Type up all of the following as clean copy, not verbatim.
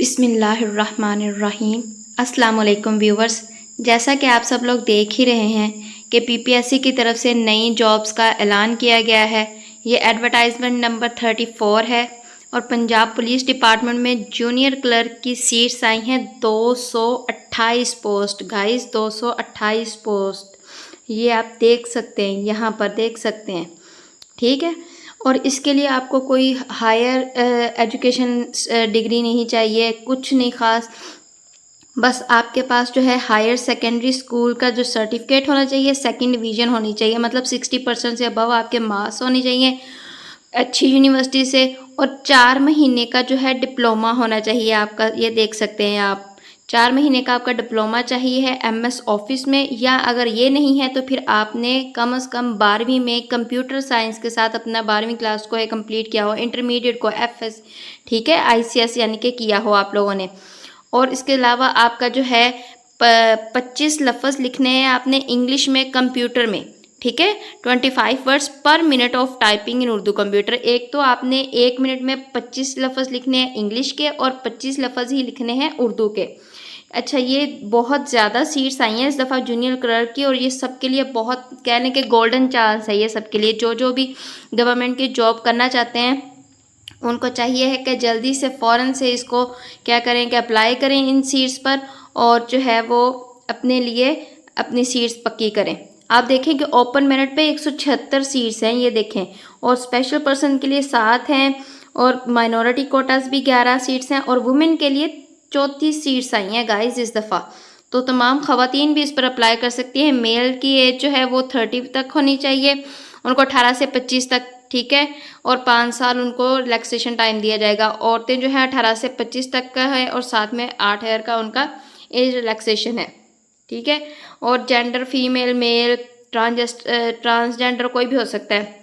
बिस्मिल्लाहिर्रहमानिर्रहीम। अस्सलाम वालेकुम व्यूवर्स। जैसा कि आप सब लोग देख ही रहे हैं कि पीपीएससी की तरफ से नई जॉब्स का ऐलान किया गया है। ये एडवर्टाइजमेंट नंबर 34 है और पंजाब पुलिस डिपार्टमेंट में जूनियर क्लर्क की सीट्स आई हैं 228 पोस्ट। गाइस 228 पोस्ट, ये आप देख सकते हैं, यहाँ पर देख सकते हैं, ठीक है। और इसके लिए आपको कोई हायर एजुकेशन डिग्री नहीं चाहिए, कुछ नहीं ख़ास, बस आपके पास जो है हायर सेकेंडरी स्कूल का जो सर्टिफिकेट होना चाहिए, सेकंड डिवीज़न होनी चाहिए, मतलब 60% से अबव आपके मार्क्स होने चाहिए अच्छी यूनिवर्सिटी से, और 4 महीने का जो है डिप्लोमा होना चाहिए आपका। ये देख सकते हैं आप, 4 महीने का आपका डिप्लोमा चाहिए है एमएस ऑफिस में, या अगर ये नहीं है तो फिर आपने कम से कम 12वीं में कंप्यूटर साइंस के साथ अपना 12वीं क्लास को है कंप्लीट किया हो, इंटरमीडिएट को एफएस, ठीक है, आईसीएस यानी कि किया हो आप लोगों ने। और इसके अलावा आपका जो है 25 लफ्ज़ लिखने हैं आपने इंग्लिश में कंप्यूटर में, ठीक है। 25 वर्ड्स पर minute of typing in Urdu computer. एक तो आपने 1 मिनट में 25 लफ्ज़ लिखने हैं इंग्लिश के और 25 लफ्ज़ ही लिखने हैं उर्दू के। अच्छा, ये बहुत ज़्यादा सीट्स आई हैं इस दफ़ा जूनियर क्लर्क की, और ये सबके लिए बहुत कहने के गोल्डन चांस है ये सबके लिए। जो भी गवर्नमेंट की जॉब करना चाहते हैं उनको चाहिए है कि जल्दी से फ़ौरन से इसको क्या करें कि अप्लाई करें इन सीट्स पर, और जो है वो अपने लिए अपनी सीट्स पक्की करें। आप देखें कि ओपन मेरिट पे 176 सीट्स हैं, ये देखें, और स्पेशल पर्सन के लिए 7 हैं, और माइनॉरिटी कोटास भी 11 सीट्स हैं, और वुमेन के लिए 34 सीट्स आई हैं गाइस इस दफ़ा। तो तमाम ख़वातीन भी इस पर अप्लाई कर सकती हैं। मेल की एज जो है वो 30 तक होनी चाहिए, उनको 18 से 25 तक, ठीक है, और 5 साल उनको रिलैक्सेशन टाइम दिया जाएगा। औरतें जो है 18 से 25 तक का है, और साथ में 8 ईयर का उनका एज रिलैक्सेशन है, ठीक है। और जेंडर फीमेल, मेल, ट्रांसजेंडर कोई भी हो सकता है।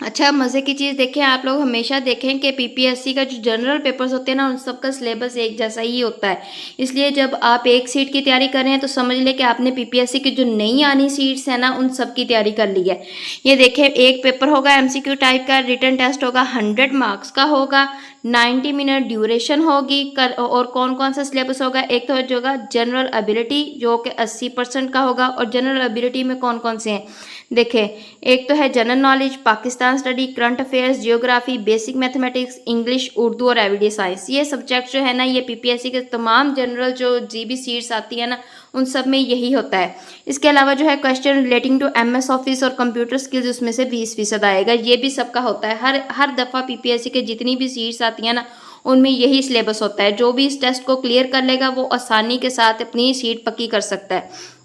अच्छा, मज़े की चीज़ देखें, आप लोग हमेशा देखें कि पीपीएससी का जो जनरल पेपर्स होते हैं ना, उन सब का सिलेबस एक जैसा ही होता है। इसलिए जब आप एक सीट की तैयारी कर रहे हैं तो समझ लें कि आपने पीपीएससी की जो नई आनी सीट्स हैं ना, उन सब की तैयारी कर ली है। ये देखें, एक पेपर होगा एमसीक्यू टाइप का, रिटन टेस्ट होगा 100 मार्क्स का होगा, 90 मिनट ड्यूरेशन होगी और कौन कौन सा सिलेबस होगा, एक तो होगा जनरल एबिलिटी जो कि 80% का होगा। और जनरल एबिलिटी में कौन कौन से हैं देखें, एक तो है general knowledge, Pakistan study, current affairs, geography, basic mathematics, English, Urdu और एवरीडे साइंस। ये सब्जेक्ट जो है ना, ये पीपीएससी के तमाम जनरल जो जीबी सीट्स आती है ना, उन सब में यही होता है। इसके अलावा जो है question relating to MS office और कंप्यूटर स्किल्स, उसमें से 20% आएगा, ये भी सबका होता है। हर दफ़ा पीपीएससी के जितनी भी सीट्स आती हैं ना, उनमें यही सिलेबस होता है। जो भी इस टेस्ट को क्लियर कर लेगा वो आसानी के साथ अपनी सीट पक्की कर सकता है।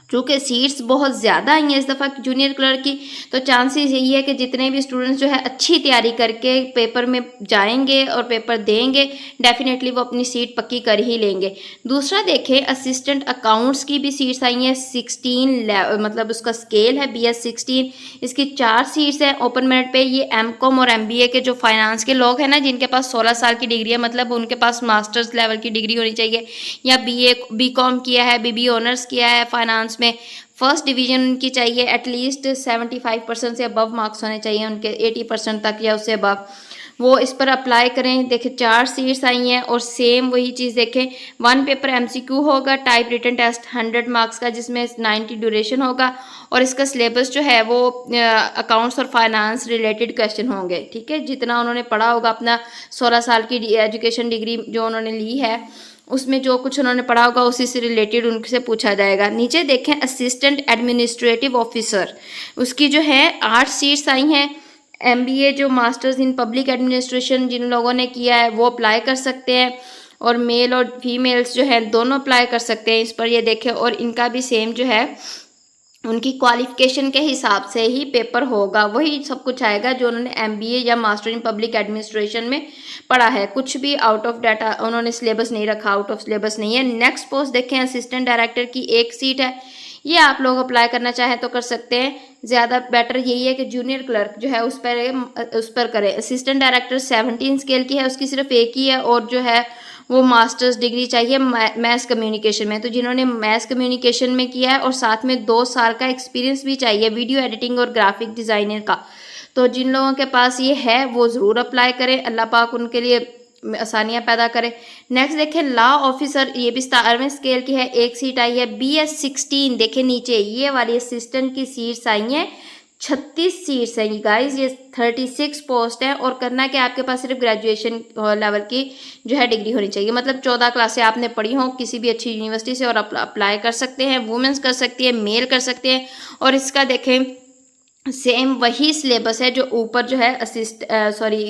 चूँकि सीट्स बहुत ज़्यादा आई हैं इस दफ़ा जूनियर क्लर्क की, तो चांसेस यही है कि जितने भी स्टूडेंट्स जो है अच्छी तैयारी करके पेपर में जाएंगे और पेपर देंगे, डेफिनेटली वो अपनी सीट पक्की कर ही लेंगे। दूसरा देखें, असिस्टेंट अकाउंट्स की भी सीट्स आई हैं 16, मतलब उसका स्केल है BS 16, इसकी 4 सीट्स हैं ओपन मेरिट पे। ये एमकॉम और MBA के जो फाइनेंस के लोग हैं ना, जिनके पास 16 साल की डिग्री है, मतलब उनके पास मास्टर्स लेवल की डिग्री होनी चाहिए, या BCom किया है, BBA ऑनर्स किया है फाइनेंस में, फर्स्ट डिवीजन उनकी चाहिए, एटलीस्ट 75% से अबव मार्क्स होने चाहिए उनके, 80% तक या उससे अबव, वो इस पर अप्लाई करें। देखें 4 सीट्स आई हैं, और सेम वही चीज़ देखें, 1 पेपर MCQ होगा, टाइप रिटन टेस्ट 100 मार्क्स का, जिसमें 90 ड्यूरेशन होगा, और इसका सिलेबस जो है वो अकाउंट्स और फाइनेंस रिलेटेड क्वेश्चन होंगे, ठीक है। जितना उन्होंने पढ़ा होगा, अपना 16 साल की एजुकेशन डिग्री जो उन्होंने ली है, उसमें जो कुछ उन्होंने पढ़ा होगा उसी से रिलेटेड उनसे पूछा जाएगा। नीचे देखें, असिस्टेंट एडमिनिस्ट्रेटिव ऑफिसर, उसकी जो है 8 सीट्स आई हैं। MBA जो मास्टर्स इन पब्लिक एडमिनिस्ट्रेशन जिन लोगों ने किया है वो अप्लाई कर सकते हैं, और मेल और फीमेल्स जो है दोनों अप्लाई कर सकते हैं इस पर। ये देखें, और इनका भी सेम जो है उनकी क्वालिफिकेशन के हिसाब से ही पेपर होगा, वही सब कुछ आएगा जो उन्होंने MBA या मास्टर इन पब्लिक एडमिनिस्ट्रेशन में पढ़ा है। कुछ भी आउट ऑफ डाटा उन्होंने सिलेबस नहीं रखा, आउट ऑफ सिलेबस नहीं है। नेक्स्ट पोस्ट देखें, असिस्टेंट डायरेक्टर की 1 सीट है, ये आप लोग अप्लाई करना चाहें तो कर सकते हैं। ज़्यादा बेटर यही है कि जूनियर क्लर्क जो है उस पर करें। असिस्टेंट डायरेक्टर 17 स्केल की है, उसकी सिर्फ 1 ही है, और जो है वो मास्टर्स डिग्री चाहिए मैथ कम्युनिकेशन में। तो जिन्होंने मैथ कम्युनिकेशन में किया है और साथ में 2 साल का एक्सपीरियंस भी चाहिए वीडियो एडिटिंग और ग्राफिक डिज़ाइनर का, तो जिन लोगों के पास ये है वो ज़रूर अप्लाई करें। अल्लाह पाक उनके लिए आसानियाँ पैदा करे। नेक्स्ट देखें लॉ ऑफिसर, ये भी 17वें स्केल की है, एक सीट आई है। BS16 देखें नीचे ये वाली असिस्टेंट की सीट्स आई हैं, 36 सीट्स हैं गाइस, ये 36 पोस्ट है। और करना क्या, आपके पास सिर्फ ग्रेजुएशन लेवल की जो है डिग्री होनी चाहिए, मतलब 14 क्लासें आपने पढ़ी हो किसी भी अच्छी यूनिवर्सिटी से, और अप्लाई कर सकते हैं। वुमेन्स कर सकती है, मेल कर सकते हैं। और इसका देखें सेम वही सिलेबस है जो ऊपर जो है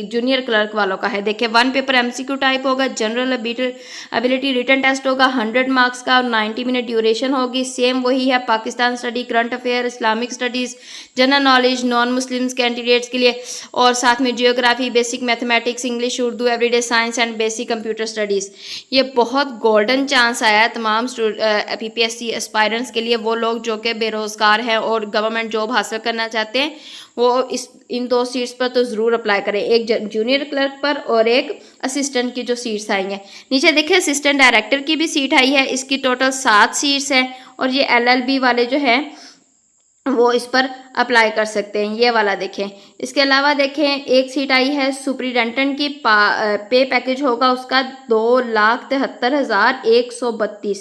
जूनियर क्लर्क वालों का है। देखिए 1 पेपर MCQ टाइप होगा, जनरल एबिलिटी रिटन टेस्ट होगा 100 मार्क्स का, और 90 मिनट ड्यूरेशन होगी। सेम वही है Pakistan study, current affair, Islamic studies, general knowledge non Muslims candidates के लिए, और साथ में geography, basic mathematics, English, Urdu, everyday science and basic computer studies. ये बहुत गोल्डन चांस आया है तमाम PPSC एस्पायरेंट्स के लिए, वो लोग जो कि बेरोज़गार हैं और गवर्नमेंट जॉब हासिल करना चाहते हैं, वो इन 2 सीट्स पर तो ज़रूर अप्लाई करें, एक जूनियर क्लर्क पर और एक असिस्टेंट की जो सीट्स आई हैं। नीचे देखिए असिस्टेंट डायरेक्टर की भी सीट आई है, इसकी टोटल 7 सीट्स हैं, और ये LLB वाले जो हैं वो इस पर अप्लाई कर सकते हैं, ये वाला देखें। इसके अलावा देखें एक सीट आई है सुपरिटेंडेंट की, पे पैकेज होगा उसका 2,73,132,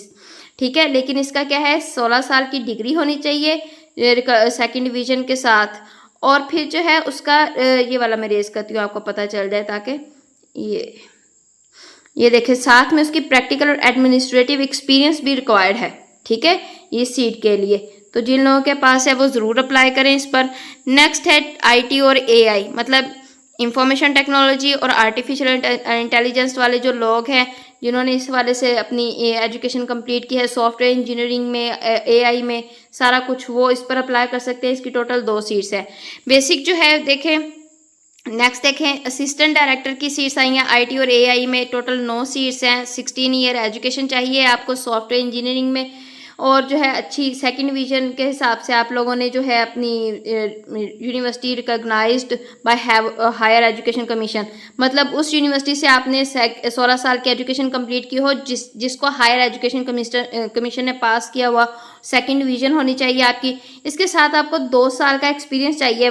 ठीक है। लेकिन इसका क्या है, 16 साल की डिग्री होनी चाहिए सेकंड डिवीजन के साथ, और फिर जो है उसका ये वाला मैं रेज करती हूँ आपको पता चल जाए, ताकि ये देखें साथ में उसकी प्रैक्टिकल और एडमिनिस्ट्रेटिव एक्सपीरियंस भी रिक्वायर्ड है, ठीक है, ये सीट के लिए। तो जिन लोगों के पास है वो ज़रूर अप्लाई करें इस पर। नेक्स्ट है IT और AI, मतलब इंफॉर्मेशन टेक्नोलॉजी और आर्टिफिशियल इंटेलिजेंस वाले जो लोग हैं जिन्होंने इस वाले से अपनी एजुकेशन कंप्लीट की है, सॉफ्टवेयर इंजीनियरिंग में, AI में, सारा कुछ, वो इस पर अप्लाई कर सकते हैं। इसकी टोटल 2 सीट्स है। बेसिक जो है देखें, नेक्स्ट देखें असिस्टेंट डायरेक्टर की सीट्स आई हैं IT और AI में, टोटल 9 सीट्स हैं। 16 ईयर एजुकेशन चाहिए आपको सॉफ्टवेयर इंजीनियरिंग में, और जो है अच्छी सेकंड डिवीजन के हिसाब से आप लोगों ने जो है अपनी university recognised by higher education commission, मतलब उस यूनिवर्सिटी से आपने 16 साल की एजुकेशन कंप्लीट की हो जिसको हायर एजुकेशन कमीशन ने पास किया हुआ, सेकंड डिवीजन होनी चाहिए आपकी। इसके साथ आपको 2 साल का एक्सपीरियंस चाहिए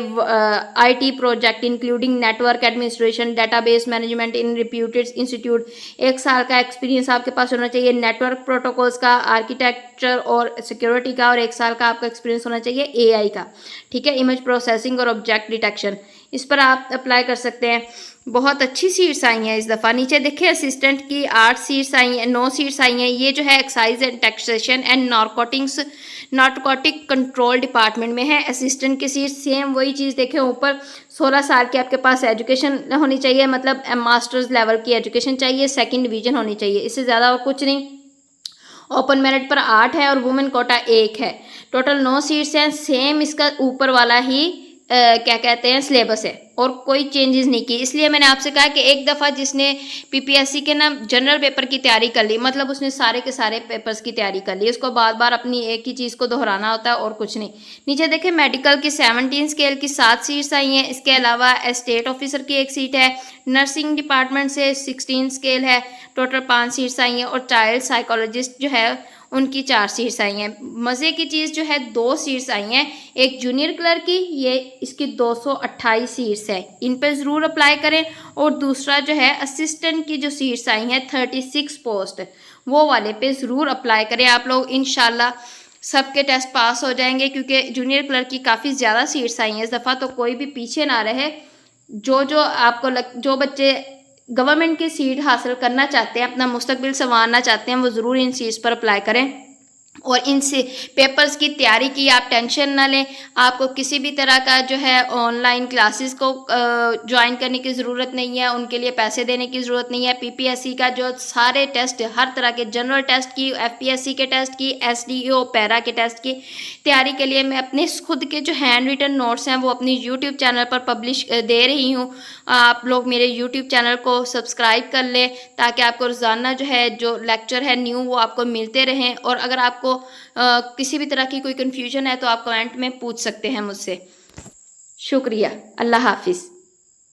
IT project including network administration, database management in reputed institute. 1 साल का एक्सपीरियंस आपके पास होना चाहिए नेटवर्क प्रोटोकॉल्स का, आर्किटेक्चर और सिक्योरिटी का, और 1 साल का आपका एक्सपीरियंस होना चाहिए AI का, ठीक है, इमेज प्रोसेसिंग और ऑब्जेक्ट डिटेक्शन। इस पर आप अप्लाई कर सकते हैं। बहुत अच्छी सीट्स आई हैं इस दफ़ा। नीचे देखिए असिस्टेंट की 8 सीट्स आई हैं, 9 सीट्स आई हैं। ये जो है excise and taxation and narcotic control department में है। असिस्टेंट की सीट सेम वही चीज़ देखें, ऊपर 16 साल की आपके पास एजुकेशन होनी चाहिए, मतलब मास्टर्स लेवल की एजुकेशन चाहिए, सेकंड डिवीजन होनी चाहिए, इससे ज़्यादा और कुछ नहीं। ओपन मेरिट पर 8 है और वुमेन कोटा 1 है। टोटल 9 सीट्स हैं। सेम इसका ऊपर वाला ही क्या कहते हैं सिलेबस है, और कोई चेंजेस नहीं की। इसलिए मैंने आपसे कहा कि एक दफ़ा जिसने PPSC के ना जनरल पेपर की तैयारी कर ली, मतलब उसने सारे के सारे पेपर्स की तैयारी कर ली, उसको बार बार अपनी एक ही चीज़ को दोहराना होता है और कुछ नहीं। नीचे देखें मेडिकल की 17 स्केल की 7 सीट्स आई हैं। इसके अलावा स्टेट ऑफिसर की 1 सीट है। नर्सिंग डिपार्टमेंट से 16 स्केल है, टोटल 5 सीट्स आई हैं। और चाइल्ड साइकोलॉजिस्ट जो है उनकी 4 सीट्स आई हैं। मज़े की चीज़ जो है 2 सीट्स आई हैं, एक जूनियर क्लर्क की, ये इसकी 228 सीट्स है, इन पर ज़रूर अप्लाई करें। और दूसरा जो है असिस्टेंट की जो सीट्स आई हैं 36 पोस्ट, वो वाले पे ज़रूर अप्लाई करें आप लोग। इंशाल्लाह सबके टेस्ट पास हो जाएंगे, क्योंकि जूनियर क्लर्क की काफ़ी ज़्यादा सीट्स आई हैं इस दफ़ा, तो कोई भी पीछे ना रहे। जो बच्चे गवर्नमेंट की सीट हासिल करना चाहते हैं, अपना मुस्तकबिल संवारना चाहते हैं, वो ज़रूर इन सीट्स पर अप्लाई करें। और इनसे पेपर्स की तैयारी की आप टेंशन ना लें। आपको किसी भी तरह का जो है ऑनलाइन क्लासेस को ज्वाइन करने की ज़रूरत नहीं है, उनके लिए पैसे देने की ज़रूरत नहीं है। PPSC का जो सारे टेस्ट, हर तरह के जनरल टेस्ट की, FPSC के टेस्ट की, SDO पैरा के टेस्ट की तैयारी के लिए मैं अपने खुद के जो हैंड रिटन नोट्स हैं वो अपनी YouTube चैनल पर पब्लिश दे रही हूँ। आप लोग मेरे YouTube चैनल को सब्सक्राइब कर लें, ताकि आपको रोज़ाना जो है जो लेक्चर है न्यू वो आपको मिलते रहें। और अगर आपको किसी भी तरह की कोई कन्फ्यूजन है तो आप कमेंट में पूछ सकते हैं मुझसे। शुक्रिया। अल्लाह हाफिज़।